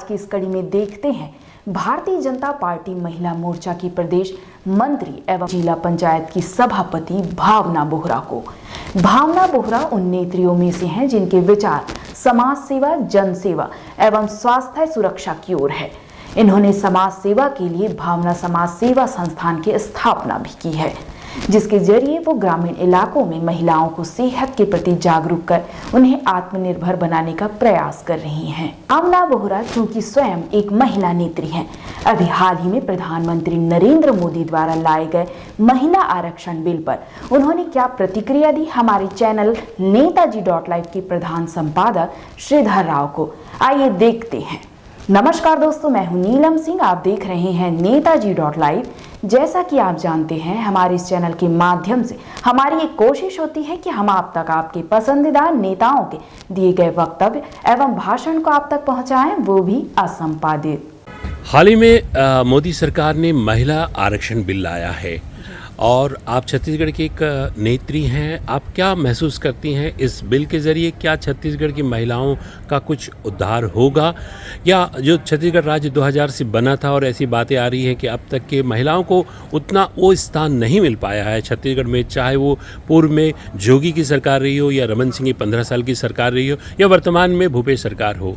की इस कड़ी में देखते हैं भारतीय जनता पार्टी महिला मोर्चा की प्रदेश मंत्री एवं जिला पंचायत की सभापति भावना बोहरा को। भावना बोहरा उन नेत्रियों में से हैं जिनके विचार समाज सेवा, जन सेवा एवं स्वास्थ्य सुरक्षा की ओर है। इन्होंने समाज सेवा के लिए भावना समाज सेवा संस्थान की स्थापना भी की है, जिसके जरिए वो ग्रामीण इलाकों में महिलाओं को सेहत के प्रति जागरूक कर उन्हें आत्मनिर्भर बनाने का प्रयास कर रही हैं। भावना बोहरा चूंकि स्वयं एक महिला नेत्री हैं, अभी हाल ही में प्रधानमंत्री नरेंद्र मोदी द्वारा लाए गए महिला आरक्षण बिल पर उन्होंने क्या प्रतिक्रिया दी, हमारे चैनल नेताजी.live के प्रधान संपादक श्रीधर राव को आइए देखते हैं। नमस्कार दोस्तों, मैं हूं नीलम सिंह, आप देख रहे हैं नेताजी.live। जैसा कि आप जानते हैं, हमारे इस चैनल के माध्यम से हमारी एक कोशिश होती है कि हम आप तक आपके पसंदीदा नेताओं के दिए गए वक्तव्य एवं भाषण को आप तक पहुंचाएं, वो भी असंपादित। हाल ही में मोदी सरकार ने महिला आरक्षण बिल लाया है और आप छत्तीसगढ़ की एक नेत्री हैं। आप क्या महसूस करती हैं इस बिल के ज़रिए? क्या छत्तीसगढ़ की महिलाओं का कुछ उद्धार होगा, या जो छत्तीसगढ़ राज्य 2000 से बना था और ऐसी बातें आ रही हैं कि अब तक के महिलाओं को उतना वो स्थान नहीं मिल पाया है छत्तीसगढ़ में, चाहे वो पूर्व में जोगी की सरकार रही हो या रमन सिंह की 15 साल की सरकार रही हो या वर्तमान में भूपेश सरकार हो।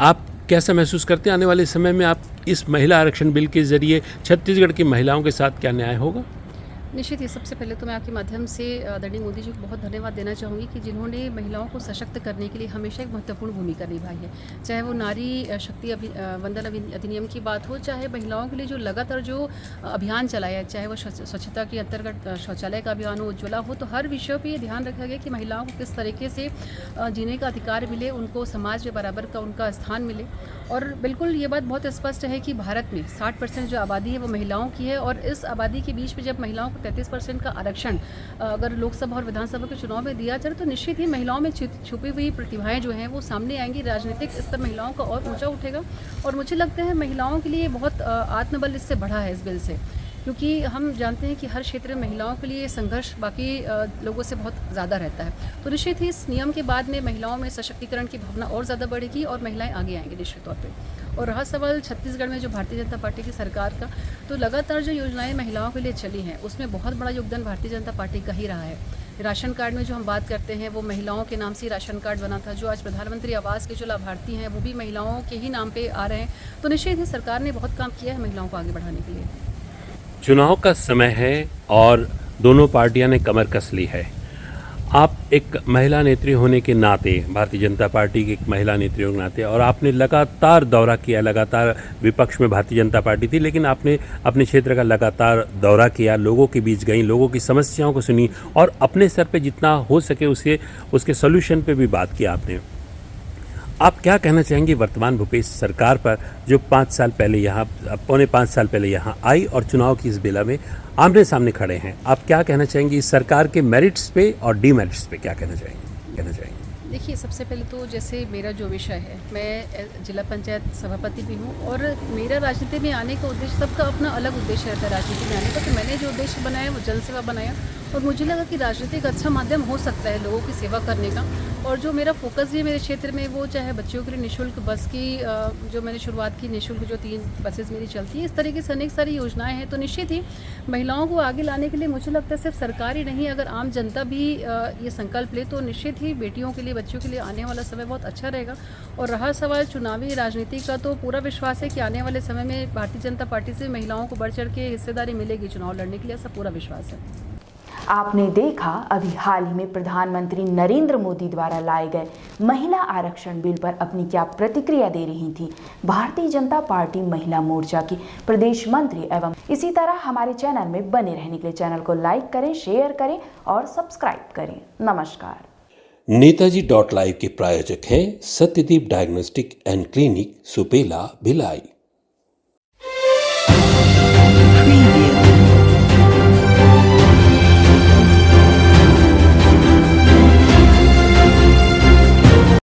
आप कैसा महसूस करते हैं आने वाले समय में आप इस महिला आरक्षण बिल के ज़रिए छत्तीसगढ़ की महिलाओं के साथ क्या न्याय होगा? निश्चित ही सबसे पहले तो मैं आपके माध्यम से आदरणीय मोदी जी को बहुत धन्यवाद देना चाहूँगी कि जिन्होंने महिलाओं को सशक्त करने के लिए हमेशा एक महत्वपूर्ण भूमिका निभाई है। चाहे वो नारी शक्ति वंदन अधिनियम की बात हो, चाहे महिलाओं के लिए जो लगातार जो अभियान चलाया है, चाहे वो स्वच्छता के अंतर्गत शौचालय का अभियान हो, उज्ज्वला हो, तो हर विषय पर ये ध्यान रखा गया कि महिलाओं को किस तरीके से जीने का अधिकार मिले, उनको समाज में बराबर का उनका स्थान मिले। और बिल्कुल ये बात बहुत स्पष्ट है कि भारत में 60% जो आबादी है वो महिलाओं की है, और इस आबादी के बीच में जब महिलाओं को 33% का आरक्षण अगर लोकसभा और विधानसभा के चुनाव में दिया जाए तो निश्चित ही महिलाओं में छुपी हुई प्रतिभाएं जो हैं वो सामने आएंगी। राजनीतिक स्तर महिलाओं का और ऊंचा उठेगा, और मुझे लगता है महिलाओं के लिए बहुत आत्मबल इससे बढ़ा है इस बिल से, क्योंकि हम जानते हैं कि हर क्षेत्र में महिलाओं के लिए संघर्ष बाकी लोगों से बहुत ज़्यादा रहता है। तो निश्चित ही इस नियम के बाद में महिलाओं में सशक्तिकरण की भावना और ज़्यादा बढ़ेगी और महिलाएं आगे आएंगी निश्चित तौर पे। और रहा सवाल छत्तीसगढ़ में जो भारतीय जनता पार्टी की सरकार का, तो लगातार जो योजनाएं महिलाओं के लिए चली हैं उसमें बहुत बड़ा योगदान भारतीय जनता पार्टी का ही रहा है। राशन कार्ड में जो हम बात करते हैं वो महिलाओं के नाम से राशन कार्ड बना था। जो आज प्रधानमंत्री आवास के जो लाभार्थी हैं वो भी महिलाओं के ही नाम पे आ रहे हैं। तो निश्चित ही सरकार ने बहुत काम किया है महिलाओं को आगे बढ़ाने के लिए। चुनाव का समय है और दोनों पार्टियां ने कमर कस ली है। आप एक महिला नेत्री होने के नाते, भारतीय जनता पार्टी की एक महिला नेत्री होने के नाते, और आपने लगातार दौरा किया, लगातार विपक्ष में भारतीय जनता पार्टी थी लेकिन आपने अपने क्षेत्र का लगातार दौरा किया, लोगों के बीच गई, लोगों की समस्याओं को सुनी और अपने स्तर पे जितना हो सके उसके सोल्यूशन पे भी बात की आपने। आप क्या कहना चाहेंगे वर्तमान भूपेश सरकार पर, जो 5 साल पहले यहाँ, पौने 5 साल पहले यहाँ आई और चुनाव की इस बेला में आमने सामने खड़े हैं? आप क्या कहना चाहेंगे इस सरकार के मेरिट्स पे और डीमेरिट्स पे, क्या कहना चाहेंगे? देखिए, सबसे पहले तो जैसे मेरा जो विषय है, मैं जिला पंचायत सभापति भी हूँ और मेरा राजनीति में आने का उद्देश्य, सबका अपना अलग उद्देश्य रहता है राजनीति में आने का। तो मैंने जो उद्देश्य बनाया वो जन सेवा बनाया, और मुझे लगा कि राजनीति एक अच्छा माध्यम हो सकता है लोगों की सेवा करने का। और जो मेरा फोकस भी है मेरे क्षेत्र में, वो चाहे बच्चों के लिए निःशुल्क बस की जो मैंने शुरुआत की, निःशुल्क जो 3 बसेस मेरी चलती हैं, इस तरीके से अनेक सारी योजनाएं हैं। तो निश्चित ही महिलाओं को आगे लाने के लिए मुझे लगता है सिर्फ सरकार ही नहीं, अगर आम जनता भी ये संकल्प ले तो निश्चित ही बेटियों के लिए, बच्चों के लिए आने वाला समय बहुत अच्छा रहेगा। और रहा सवाल चुनावी राजनीति का, तो पूरा विश्वास है कि आने वाले समय में भारतीय जनता पार्टी से महिलाओं को बढ़ चढ़ के हिस्सेदारी मिलेगी चुनाव लड़ने के लिए, ऐसा पूरा विश्वास है। आपने देखा अभी हाल ही में प्रधानमंत्री नरेंद्र मोदी द्वारा लाए गए महिला आरक्षण बिल पर अपनी क्या प्रतिक्रिया दे रही थी भारतीय जनता पार्टी महिला मोर्चा की प्रदेश मंत्री। एवं इसी तरह हमारे चैनल में बने रहने के लिए चैनल को लाइक करें, शेयर करें और सब्सक्राइब करें। नमस्कार। नेताजी.live के प्रायोजक हैं Satyadeep diagnostic and clinic, Supela, Bhilai.